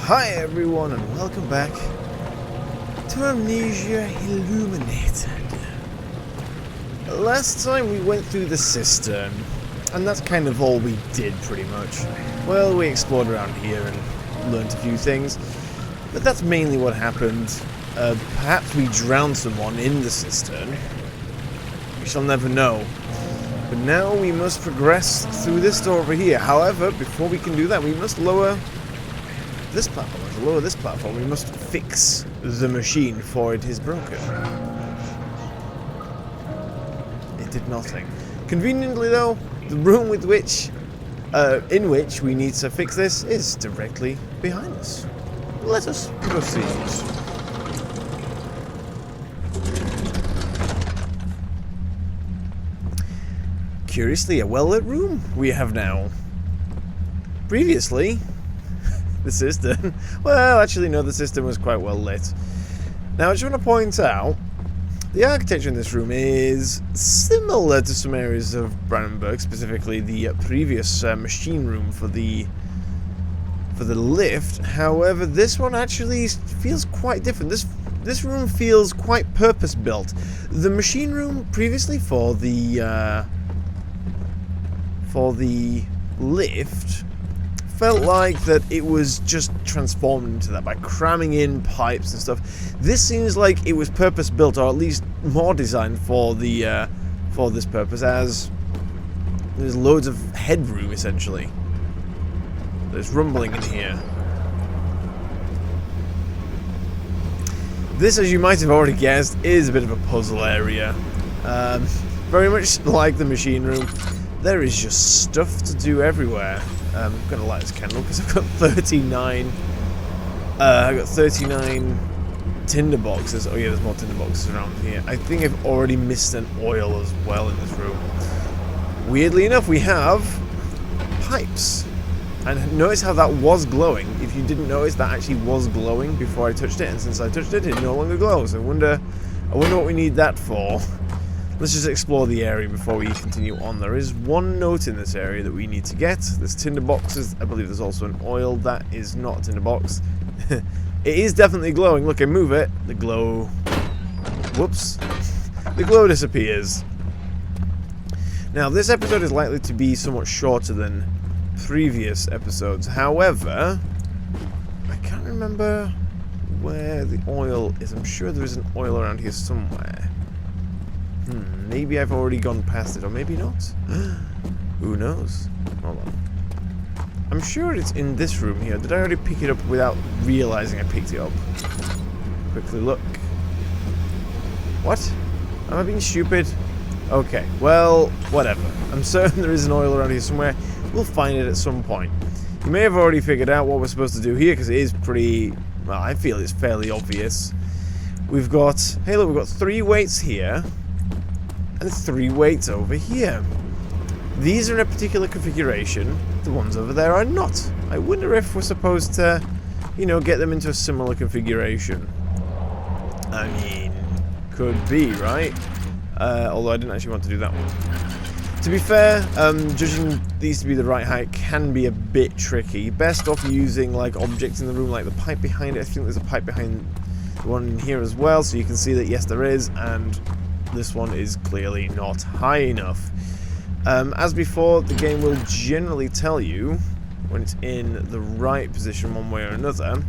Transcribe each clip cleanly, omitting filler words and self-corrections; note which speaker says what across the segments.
Speaker 1: Hi everyone and welcome back to Amnesia Illuminated. Last time we went through the cistern, and that's kind of all we did pretty much. Well, we explored around here and learned a few things, but that's mainly what happened. Perhaps we drowned someone in the cistern. We shall never know. But now we must progress through this door over here. However, before we can do that, we must lower this platform. To lower this platform, we must fix the machine, for it is broken. It did nothing. Conveniently, though, the room in which we need to fix this is directly behind us. Let us proceed. Curiously, a well-lit room we have now. Previously, the cistern... Well, actually, no, the cistern was quite well lit. Now, I just want to point out, the architecture in this room is similar to some areas of Brandenburg, specifically the previous machine room for the lift. However, this one actually feels quite different. This room feels quite purpose-built. The machine room previously for the lift felt like that it was just transformed into that by cramming in pipes and stuff. This seems like it was purpose built, or at least more designed for the for this purpose, as there's loads of headroom essentially. There's rumbling in here. This, as you might have already guessed, is a bit of a puzzle area. Very much like the machine room. There is just stuff to do everywhere. I'm gonna light this candle because I've got 39. I've got 39 tinder boxes. Oh yeah, there's more tinder boxes around here. I think I've already missed an oil as well in this room. Weirdly enough, we have pipes. And notice how that was glowing. If you didn't notice, that actually was glowing before I touched it, and since I touched it, it no longer glows. I wonder what we need that for. Let's just explore the area before we continue on. There is one note in this area that we need to get. There's tinder boxes. I believe there's also an oil. That is not a tinder box. It is definitely glowing. Look, I move it. The glow... Whoops. The glow disappears. Now, this episode is likely to be somewhat shorter than previous episodes. However, I can't remember where the oil is. I'm sure there is an oil around here somewhere. Maybe I've already gone past it, or maybe not. Who knows? Hold on. I'm sure it's in this room here. Did I already pick it up without realizing I picked it up? Quickly look. What? Am I being stupid? Okay, well, whatever. I'm certain there is an oil around here somewhere. We'll find it at some point. You may have already figured out what we're supposed to do here, because it is pretty... Well, I feel it's fairly obvious. We've got... Hey, look, we've got 3 weights here. And 3 weights over here. These are in a particular configuration. The ones over there are not. I wonder if we're supposed to, you know, get them into a similar configuration. I mean, could be, right? Although I didn't actually want to do that one. To be fair, judging these to be the right height can be a bit tricky. Best off using, like, objects in the room, like the pipe behind it. I think there's a pipe behind the one in here as well, so you can see that, yes, there is, and... this one is clearly not high enough. As before, the game will generally tell you when it's in the right position one way or another.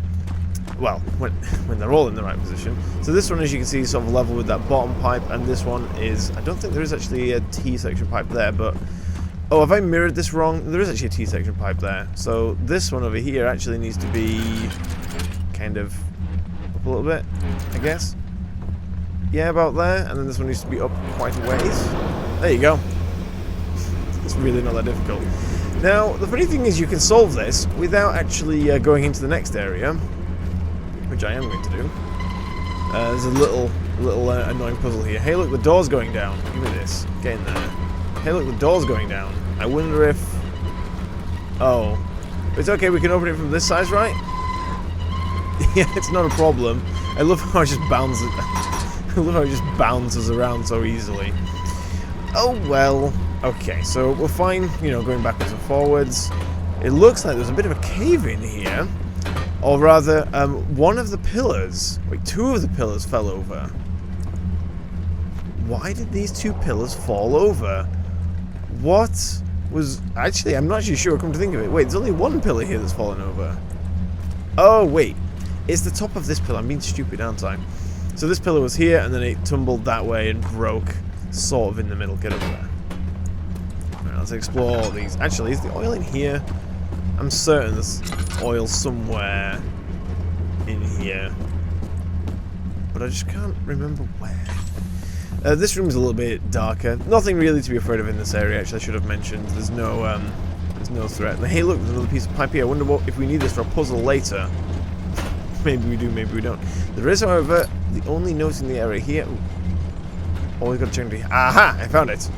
Speaker 1: Well, when they're all in the right position. So this one, as you can see, is sort of level with that bottom pipe, and this one is... I don't think there is actually a T-section pipe there, but... Oh, have I mirrored this wrong? There is actually a T-section pipe there. So this one over here actually needs to be kind of up a little bit, I guess. Yeah, about there, and then this one needs to be up quite a ways. There you go. It's really not that difficult. Now, the funny thing is you can solve this without actually going into the next area, which I am going to do. There's a little annoying puzzle here. Hey, look, the door's going down. Give me this. Get in there. Hey, look, the door's going down. I wonder if... Oh. It's okay, we can open it from this side, right? Yeah, it's not a problem. I love how it just bounces... I love how it just bounces around so easily. Oh well. Okay, so we're fine, you know, going backwards and forwards. It looks like there's a bit of a cave in here. Or rather, one of the pillars, wait, two of the pillars fell over. Why did these two pillars fall over? What was... Actually, I'm not actually sure, come to think of it. Wait, there's only one pillar here that's fallen over. Oh, wait. It's the top of this pillar. I'm being stupid, aren't I? So this pillar was here, and then it tumbled that way and broke sort of in the middle. Get over there. Alright, let's explore all these. Actually, is the oil in here? I'm certain there's oil somewhere in here. But I just can't remember where. This room's a little bit darker. Nothing really to be afraid of in this area, actually, I should have mentioned. There's no threat. Hey, look, there's another piece of pipe here. I wonder if we need this for a puzzle later. Maybe we do, maybe we don't. There is, however, the only note in the area here. Ooh. Oh, we've got to check. Aha! I found it.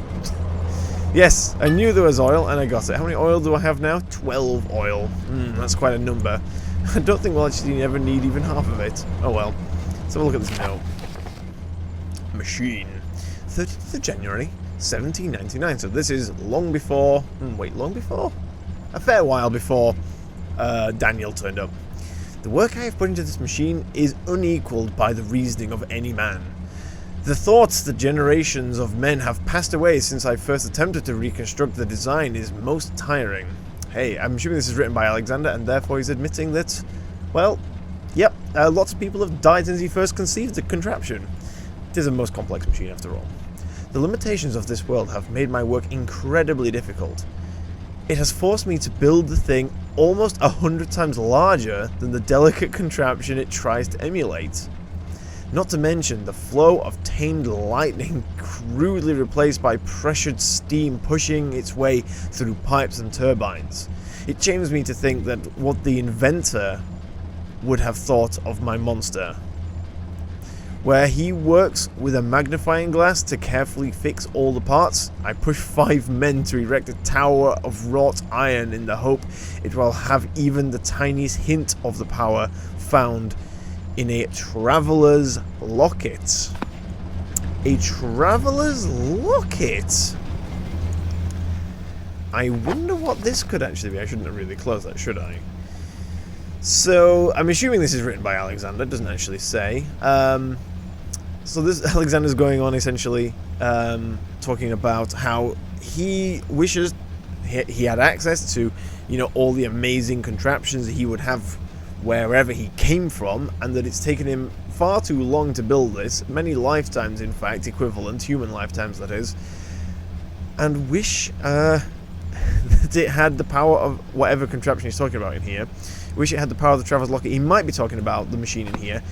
Speaker 1: Yes, I knew there was oil, and I got it. How many oil do I have now? 12 oil. That's quite a number. I don't think we'll actually ever need even half of it. Oh well. Let's have a look at this note. Machine. 30th of January, 1799. So this is long before... wait, long before? A fair while before Daniel turned up. The work I have put into this machine is unequaled by the reasoning of any man. The thoughts that generations of men have passed away since I first attempted to reconstruct the design is most tiring. Hey, I'm assuming this is written by Alexander, and therefore he's admitting that, well, yep, lots of people have died since he first conceived the contraption. It is a most complex machine after all. The limitations of this world have made my work incredibly difficult. It has forced me to build the thing almost 100 times larger than the delicate contraption it tries to emulate. Not to mention the flow of tamed lightning crudely replaced by pressured steam pushing its way through pipes and turbines. It shames me to think that what the inventor would have thought of my monster. Where he works with a magnifying glass to carefully fix all the parts, I push 5 men to erect a tower of wrought iron in the hope it will have even the tiniest hint of the power found in a traveller's locket. A traveller's locket? I wonder what this could actually be. I shouldn't have really closed that, should I? So, I'm assuming this is written by Alexander. It doesn't actually say. So this Alexander's going on essentially talking about how he wishes he had access to, you know, all the amazing contraptions that he would have wherever he came from, and that it's taken him far too long to build this, many lifetimes in fact, equivalent, human lifetimes that is, and wish that it had the power of whatever contraption he's talking about in here. Wish it had the power of the Traveler's Locket. He might be talking about the machine in here,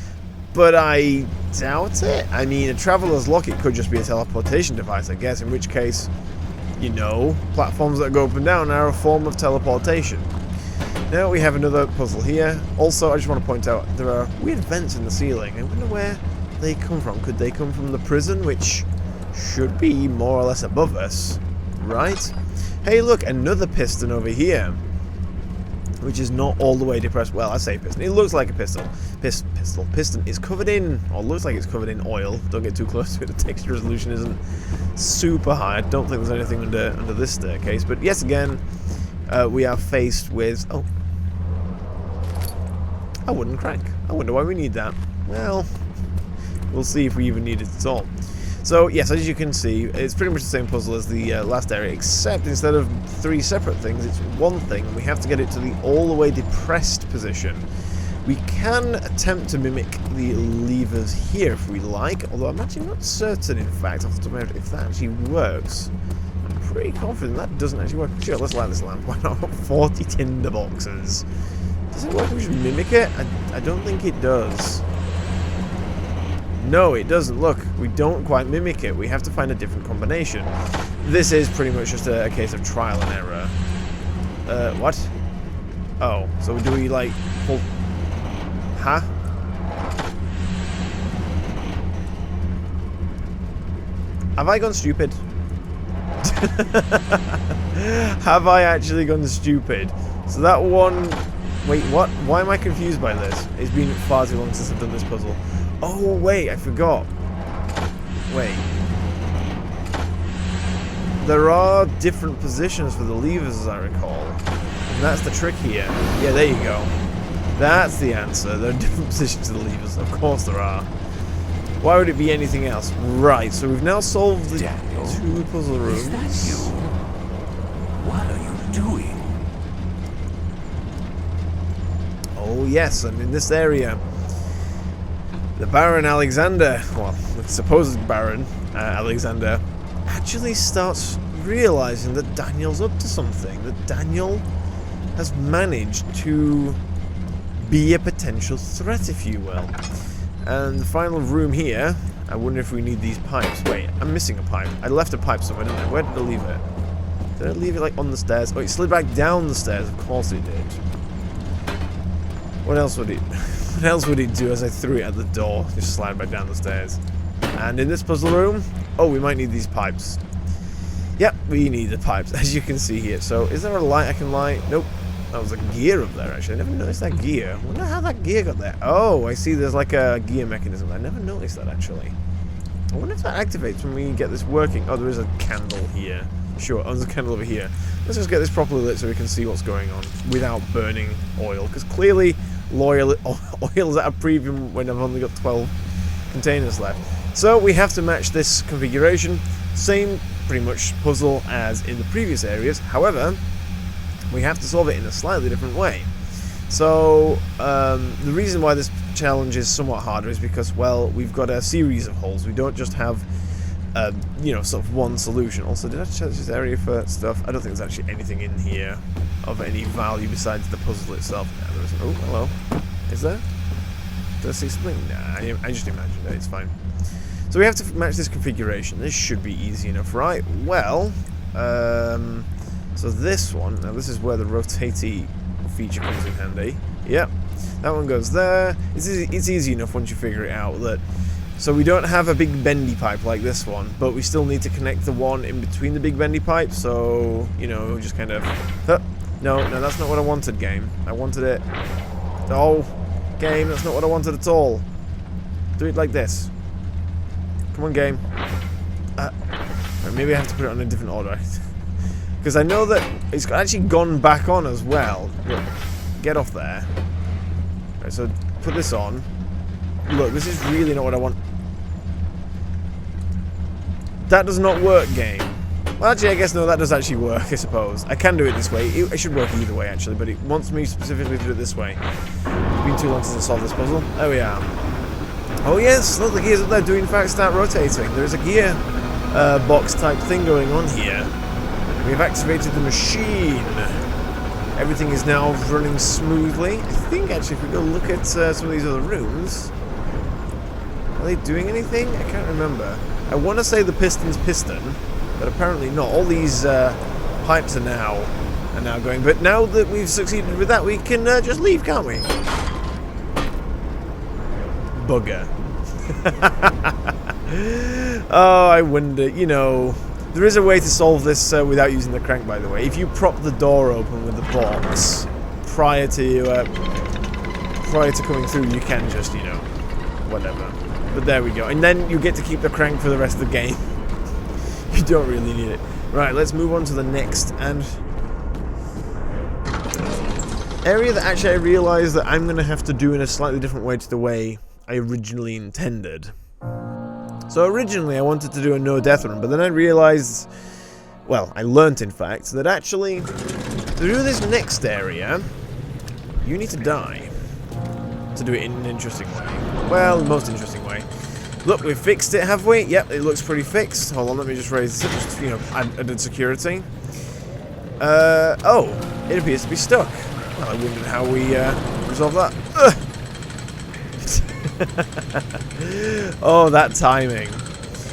Speaker 1: but I doubt it. I mean, a Traveler's Locket could just be a teleportation device, I guess, in which case, you know, platforms that go up and down are a form of teleportation. Now we have another puzzle here. Also, I just want to point out, there are weird vents in the ceiling. I wonder where they come from. Could they come from the prison, which should be more or less above us, right? Hey, look, another piston over here, which is not all the way depressed. Well, I say piston. It looks like a pistol. Piston is covered in, or looks like it's covered in oil. Don't get too close to it. The texture resolution isn't super high. I don't think there's anything under this staircase. But yes, again, we are faced with... Oh. A wooden crank. I wonder why we need that. Well, we'll see if we even need it at all. So, yes, as you can see, it's pretty much the same puzzle as the last area, except instead of 3 separate things, it's one thing, and we have to get it to the all-the-way depressed position. We can attempt to mimic the levers here if we like, although I'm actually not certain, in fact, off the top of my head, if that actually works. I'm pretty confident that doesn't actually work. Sure, let's light this lamp. Why not? 40 tinder boxes. Does it work if we should mimic it? I don't think it does. No, it doesn't. Look, we don't quite mimic it. We have to find a different combination. This is pretty much just a case of trial and error. What? Oh, so do we, like, pull... Huh? Have I gone stupid? Have I actually gone stupid? So that one... Wait, what? Why am I confused by this? It's been far too long since I've done this puzzle. Oh, wait, I forgot. Wait. There are different positions for the levers, as I recall. And that's the trick here. Yeah, there you go. That's the answer. There are different positions of the levers. Of course there are. Why would it be anything else? Right, so we've now solved the two puzzle rooms.
Speaker 2: Is that you? What are you doing?
Speaker 1: Oh yes, and in this area, the Baron Alexander, well, the supposed Baron Alexander, actually starts realizing that Daniel's up to something. That Daniel has managed to be a potential threat, if you will. And the final room here, I wonder if we need these pipes. Wait, I'm missing a pipe. I left a pipe somewhere, didn't I? Where did I leave it? Did I leave it, like, on the stairs? Oh, it slid back down the stairs. Of course it did. What else would it... What else would it do as I threw it at the door? Just slide back down the stairs. And in this puzzle room... Oh, we might need these pipes. Yep, we need the pipes, as you can see here. So, is there a light I can light? Nope. That was a gear up there, actually. I never noticed that gear. I wonder how that gear got there. Oh, I see there's like a gear mechanism. I never noticed that, actually. I wonder if that activates when we get this working. Oh, there is a candle here. Sure, there's a candle over here. Let's just get this properly lit so we can see what's going on without burning oil. Because clearly, oil is at a premium when I've only got 12 containers left. So, we have to match this configuration. Same, pretty much, puzzle as in the previous areas. However... we have to solve it in a slightly different way. So, the reason why this challenge is somewhat harder is because, well, we've got a series of holes. We don't just have, you know, sort of one solution. Also, did I check this area for stuff? I don't think there's actually anything in here of any value besides the puzzle itself. No, there isn't. Oh, hello. Is there? Did I see something? Nah, I just imagined it. It's fine. So we have to match this configuration. This should be easy enough, right? Well, so this one, now this is where the rotatey feature comes in handy. Yep, that one goes there. It's easy enough once you figure it out. That so we don't have a big bendy pipe like this one, but we still need to connect the one in between the big bendy pipe. So, you know, just kind of... No, that's not what I wanted, game. I wanted it... Oh, game, that's not what I wanted at all. Do it like this. Come on, game. Maybe I have to put it on a different order. Because I know that it's actually gone back on as well. Look, get off there. Right, so put this on. Look, this is really not what I want. That does not work, game. Well, actually, I guess no, that does actually work, I suppose. I can do it this way. It should work either way, actually, but it wants me specifically to do it this way. It's been too long since I solved this puzzle. There we are. Oh yes, look, the gears up there do in fact start rotating. There is a gear box type thing going on here. We have activated the machine. Everything is now running smoothly. I think, actually, if we go look at some of these other rooms... Are they doing anything? I can't remember. I want to say the piston's piston, but apparently not. All these pipes are now going. But now that we've succeeded with that, we can just leave, can't we? Bugger. Oh, I wonder, you know... There is a way to solve this without using the crank, by the way. If you prop the door open with the box prior to coming through, you can just, you know, whatever. But there we go. And then you get to keep the crank for the rest of the game. You don't really need it. Right, let's move on to the next and area that actually I realised that I'm going to have to do in a slightly different way to the way I originally intended. So originally I wanted to do a no-death run, but then I realised, well, I learnt in fact, that actually, to do this next area, you need to die. To do it in an interesting way. Well, the most interesting way. Look, we've fixed it, have we? Yep, it looks pretty fixed. Hold on, let me just raise this, just, you know, added security. Oh, it appears to be stuck. Well, I wondered how we resolve that. Oh, that timing.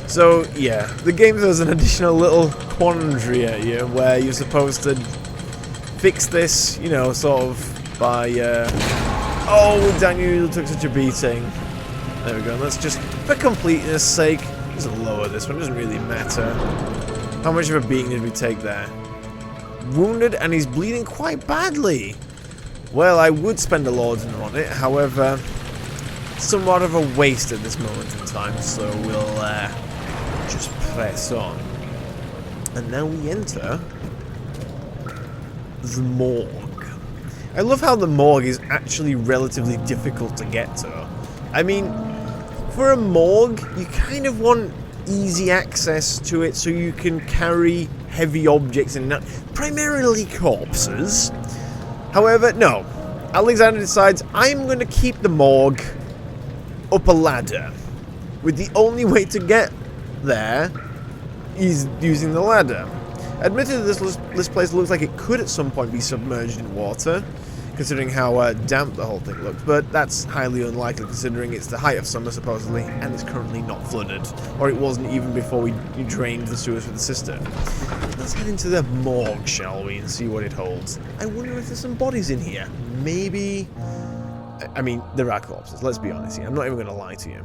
Speaker 1: So, yeah, the game throws an additional little quandary at you where you're supposed to fix this, you know, sort of by, oh, Daniel took such a beating. There we go. Let's just, for completeness sake, just lower this one. It doesn't really matter. How much of a beating did we take there? Wounded, and he's bleeding quite badly. Well, I would spend a laudanum on it, however... somewhat of a waste at this moment in time, so we'll just press on. And now we enter the morgue. I love how the morgue is actually relatively difficult to get to. I mean, for a morgue, you kind of want easy access to it so you can carry heavy objects and not primarily corpses. However, no. Alexander decides, I'm going to keep the morgue up a ladder, with the only way to get there is using the ladder. Admittedly, this place looks like it could at some point be submerged in water, considering how damp the whole thing looks, but that's highly unlikely considering it's the height of summer supposedly, and it's currently not flooded, or it wasn't even before we drained the sewers with the cistern. Let's head into the morgue, shall we, and see what it holds. I wonder if there's some bodies in here. Maybe... I mean, there are corpses, let's be honest here. I'm not even going to lie to you.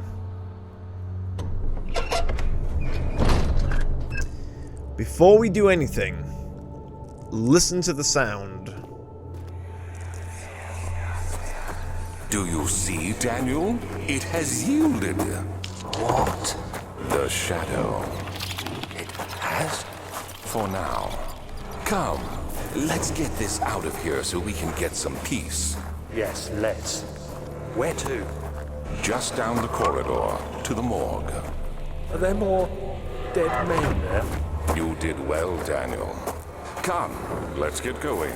Speaker 1: Before we do anything, listen to the sound.
Speaker 2: Do you see, Daniel? It has yielded. What? The shadow. It has? For now. Come, let's get this out of here so we can get some peace.
Speaker 3: Yes, let's. Where to?
Speaker 2: Just down the corridor to the morgue.
Speaker 3: Are there more dead men there?
Speaker 2: You did well, Daniel. Come, let's get going.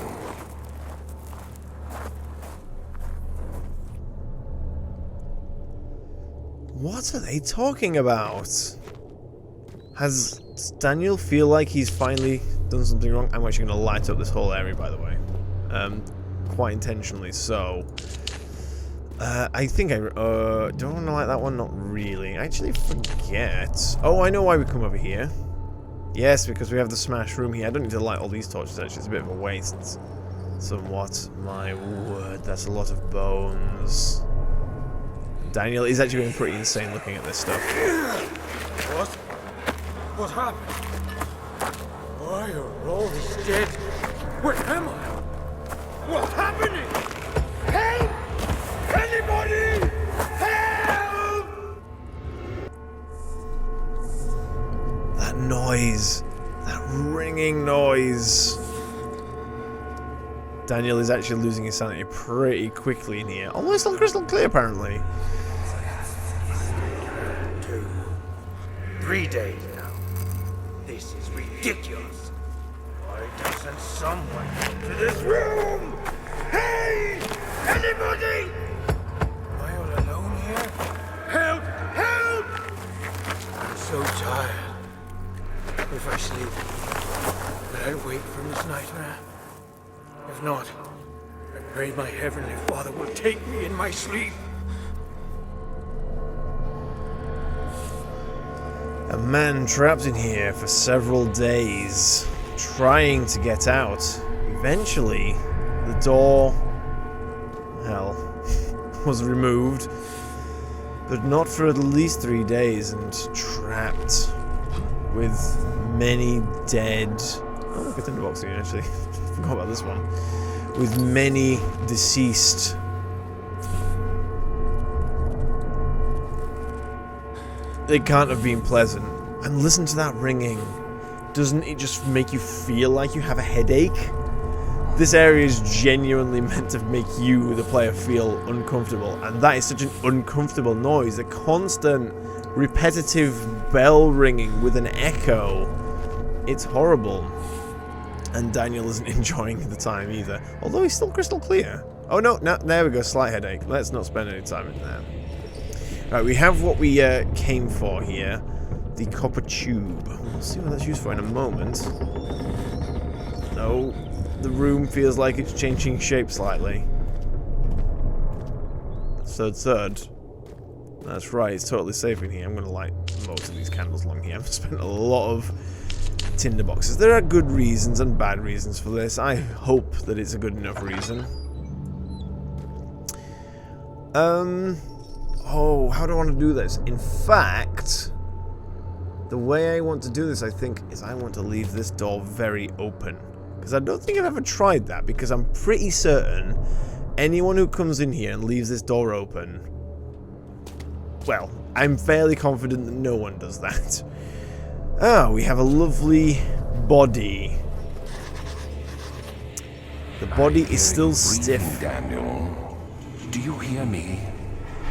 Speaker 1: What are they talking about? Does Daniel feel like he's finally done something wrong? I'm actually going to light up this whole area, by the way. Quite intentionally, so... I think I... do I want to light that one? Not really. I actually forget. Oh, I know why we come over here. Yes, because we have the smash room here. I don't need to light all these torches, actually. It's a bit of a waste. Somewhat. My word, that's a lot of bones. Daniel is actually going pretty insane looking at this stuff.
Speaker 3: What? What happened? Why are all these dead? Where am I? What's happening? Help! Anybody! Help!
Speaker 1: That noise. That ringing noise. Daniel is actually losing his sanity pretty quickly in here. Although it's still crystal clear, apparently.
Speaker 3: 2, 3 days now. This is ridiculous. Why doesn't someone come to this room? Hey! Anybody? Am I all alone here? Help! Help! I'm so tired. If I sleep, will I wake from this nightmare? If not, I pray my Heavenly Father will take me in my sleep.
Speaker 1: A man trapped in here for several days, trying to get out. Eventually, the door, hell, was removed, but not for at least 3 days, and trapped with many dead... Oh, look at the box here, actually. Forgot about this one. With many deceased. It can't have been pleasant. And listen to that ringing. Doesn't it just make you feel like you have a headache? This area is genuinely meant to make you, the player, feel uncomfortable. And that is such an uncomfortable noise. The constant, repetitive bell ringing with an echo. It's horrible. And Daniel isn't enjoying the time either. Although he's still crystal clear. Oh no, there we go, slight headache. Let's not spend any time in there. Right, we have what we came for here. The copper tube. We'll see what that's used for in a moment. No, the room feels like it's changing shape slightly. Third. That's right, it's totally safe in here. I'm going to light most of these candles along here. I've spent a lot of tinder boxes. There are good reasons and bad reasons for this. I hope that it's a good enough reason. Oh, how do I want to do this? In fact, the way I want to do this, I think, is I want to leave this door very open. Because I don't think I've ever tried that, because I'm pretty certain anyone who comes in here and leaves this door open... Well, I'm fairly confident that no one does that. Ah, we have a lovely body. The body is still
Speaker 2: Breathing,
Speaker 1: stiff.
Speaker 2: Daniel. Do you hear me?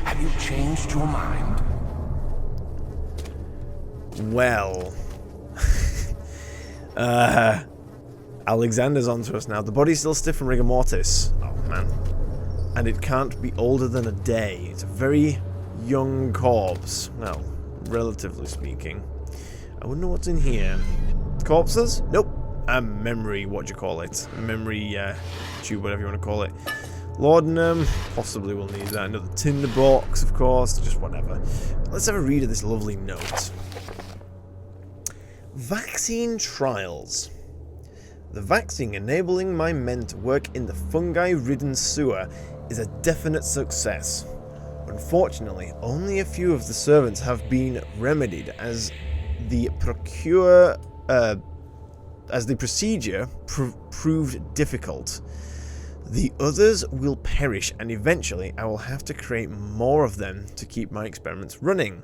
Speaker 2: Have you changed your mind?
Speaker 1: Well. Alexander's onto us now. The body's still stiff from rigor mortis. Oh, man. And it can't be older than a day. It's a very young corpse. Well, relatively speaking. I wonder what's in here. Corpses? Nope. A memory, what do you call it? A memory tube, whatever you want to call it. Laudanum, possibly we'll need that. Another tinderbox, of course, just whatever. Let's have a read of this lovely note. Vaccine trials. The vaccine enabling my men to work in the fungi-ridden sewer is a definite success. Unfortunately, only a few of the servants have been remedied as the procedure proved difficult. The others will perish, and eventually I will have to create more of them to keep my experiments running.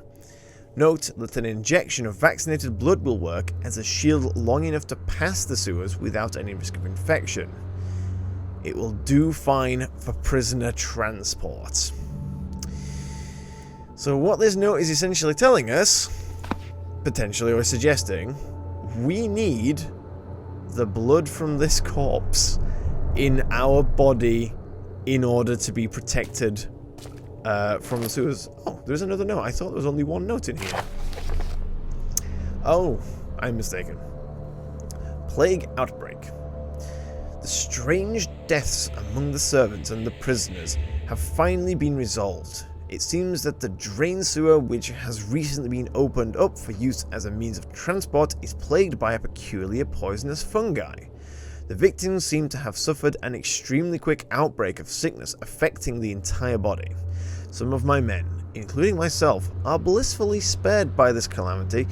Speaker 1: Note that an injection of vaccinated blood will work as a shield long enough to pass the sewers without any risk of infection. It will do fine for prisoner transport. So what this note is essentially telling us, potentially or suggesting, we need the blood from this corpse in our body in order to be protected from the sewers. Oh, there's another note. I thought there was only one note in here. Oh, I'm mistaken. Plague outbreak. The strange deaths among the servants and the prisoners have finally been resolved. It seems that the drain sewer, which has recently been opened up for use as a means of transport, is plagued by a peculiar poisonous fungi. The victims seem to have suffered an extremely quick outbreak of sickness affecting the entire body. Some of my men, including myself, are blissfully spared by this calamity,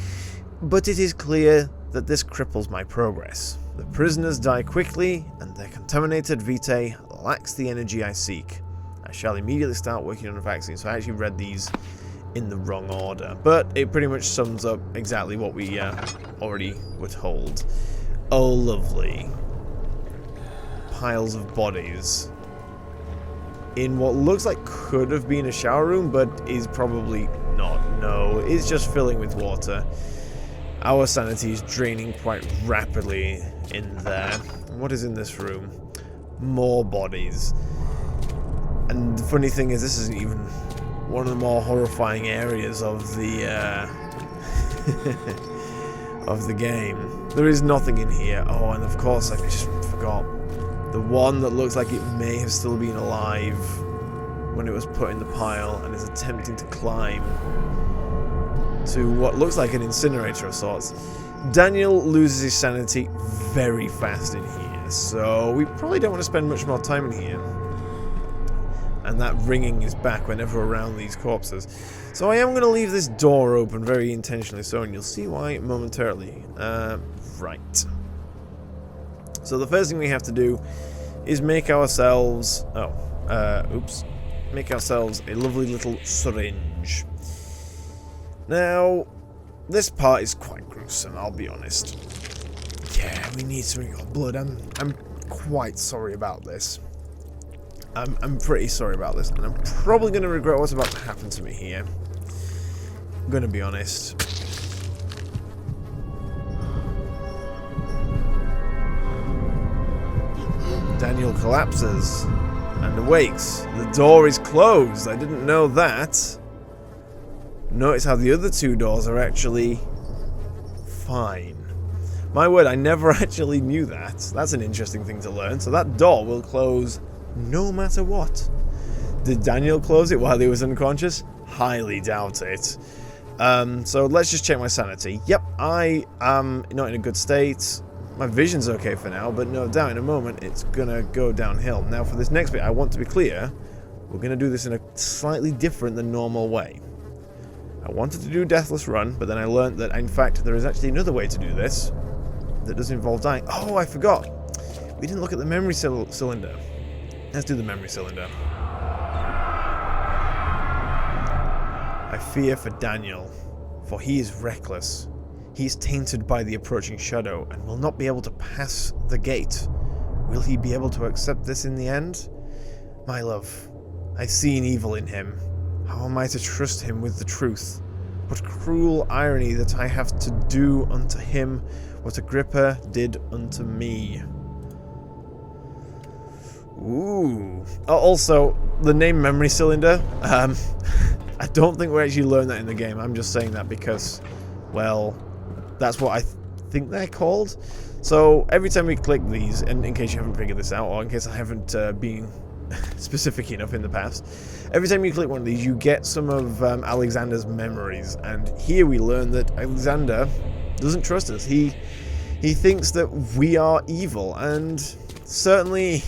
Speaker 1: but it is clear that this cripples my progress. The prisoners die quickly, and their contaminated vitae lacks the energy I seek. I shall immediately start working on a vaccine. So I actually read these in the wrong order, but it pretty much sums up exactly what we already were told. Oh, lovely. Piles of bodies in what looks like could have been a shower room, but is probably not. No, it's just filling with water. Our sanity is draining quite rapidly in there. What is in this room? More bodies. And the funny thing is, this isn't even one of the more horrifying areas of the of the game. There is nothing in here. Oh, and of course, I just forgot. The one that looks like it may have still been alive when it was put in the pile and is attempting to climb to what looks like an incinerator of sorts. Daniel loses his sanity very fast in here, so we probably don't want to spend much more time in here. And that ringing is back whenever around these corpses. So I am going to leave this door open very intentionally so, and you'll see why momentarily. Right. So the first thing we have to do is make ourselves... make ourselves a lovely little syringe. Now, this part is quite gruesome, I'll be honest. Yeah, we need some of your blood. I'm quite sorry about this. I'm pretty sorry about this, and I'm probably going to regret what's about to happen to me here. I'm going to be honest. Daniel collapses and awakes. The door is closed. I didn't know that. Notice how the other two doors are actually fine. My word, I never actually knew that. That's an interesting thing to learn. So that door will close no matter what. Did Daniel close it while he was unconscious? Highly doubt it. So let's just check my sanity. Yep, I am not in a good state. My vision's okay for now, but no doubt in a moment it's gonna go downhill. Now for this next bit, I want to be clear, we're gonna do this in a slightly different than normal way. I wanted to do Deathless Run, but then I learned that in fact there is actually another way to do this that does involve dying. Oh, I forgot. We didn't look at the memory cylinder. Let's do the memory cylinder. I fear for Daniel, for he is reckless. He is tainted by the approaching shadow and will not be able to pass the gate. Will he be able to accept this in the end? My love, I've seen evil in him. How am I to trust him with the truth? What cruel irony that I have to do unto him what Agrippa did unto me. Ooh. Oh, also, the name Memory Cylinder. I don't think we actually learned that in the game. I'm just saying that because, well, that's what I think they're called. So every time we click these, and in case you haven't figured this out, or in case I haven't been specific enough in the past, every time you click one of these, you get some of Alexander's memories. And here we learn that Alexander doesn't trust us. He thinks that we are evil, and certainly,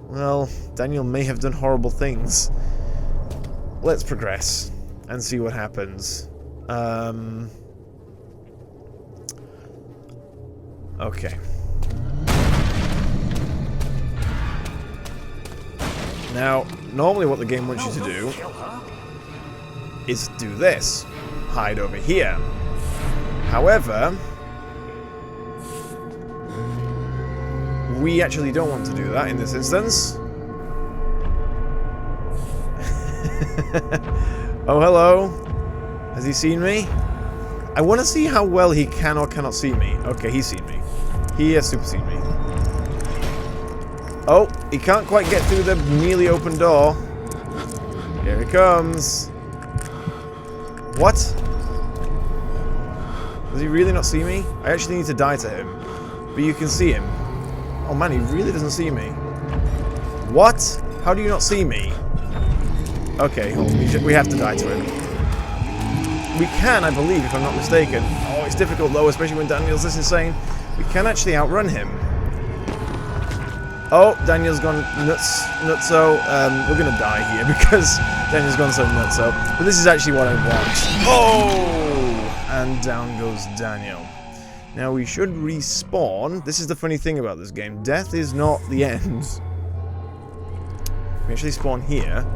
Speaker 1: well, Daniel may have done horrible things. Let's progress and see what happens. Okay. Now, normally what the game wants you to do is do this. Hide over here. However, we actually don't want to do that in this instance. Oh, hello. Has he seen me? I want to see how well he can or cannot see me. Okay, he's seen me. He has super seen me. Oh, he can't quite get through the nearly open door. Here he comes. What? Does he really not see me? I actually need to die to him. But you can see him. Oh man, he really doesn't see me. What? How do you not see me? Okay, hold on. We have to die to him. We can, I believe, if I'm not mistaken. Oh, it's difficult though, especially when Daniel's this insane. We can actually outrun him. Oh, Daniel's gone nutso. We're gonna die here because Daniel's gone so nutso. But this is actually what I want. Oh! And down goes Daniel. Now we should respawn. This is the funny thing about this game. Death is not the end. We actually spawn here.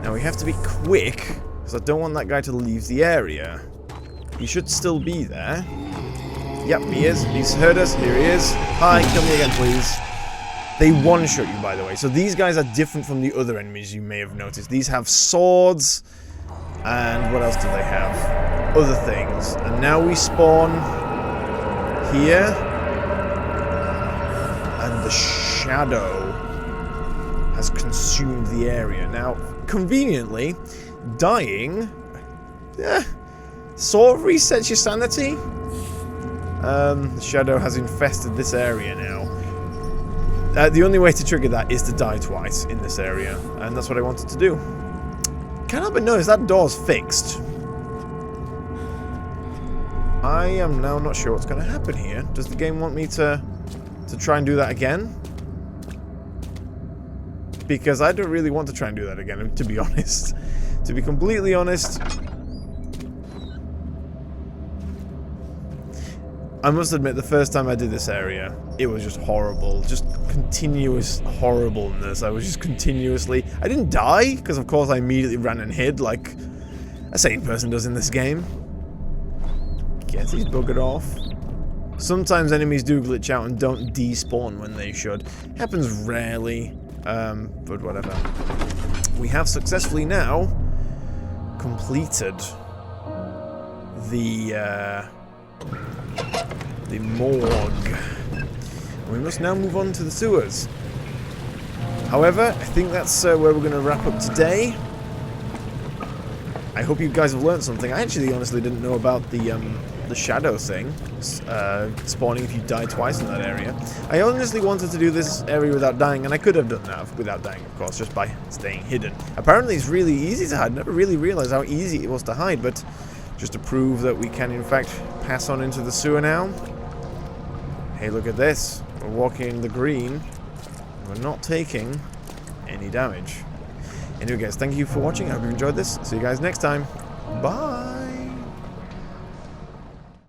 Speaker 1: Now we have to be quick, because I don't want that guy to leave the area. He should still be there. Yep, he is. He's heard us. Here he is. Hi, kill me again, please. They one-shot you, by the way. So these guys are different from the other enemies you may have noticed. These have swords. And what else do they have? Other things. And now we spawn here. And the shadow has consumed the area. Now, conveniently, dying sort of resets your sanity. The shadow has infested this area now. The only way to trigger that is to die twice in this area, and that's what I wanted to do. Can't help but notice that door's fixed. I am now not sure what's going to happen here. Does the game want me to try and do that again? Because I don't really want to try and do that again, to be honest. To be completely honest, I must admit, the first time I did this area, it was just horrible. Just continuous horribleness. I was just continuously... I didn't die, because of course I immediately ran and hid, like a sane person does in this game. Get these buggered off. Sometimes enemies do glitch out and don't despawn when they should. Happens rarely. But whatever. We have successfully now completed the morgue. We must now move on to the sewers. However, I think that's where we're going to wrap up today. I hope you guys have learned something. I actually honestly didn't know about the shadow thing, spawning if you die twice in that area. I honestly wanted to do this area without dying, and I could have done that without dying, of course, just by staying hidden. Apparently it's really easy to hide. I never really realized how easy it was to hide, but just to prove that we can in fact pass on into the sewer now. Hey, look at this. We're walking in the green. We're not taking any damage. Anyway guys, thank you for watching. I hope you enjoyed this. See you guys next time. Bye!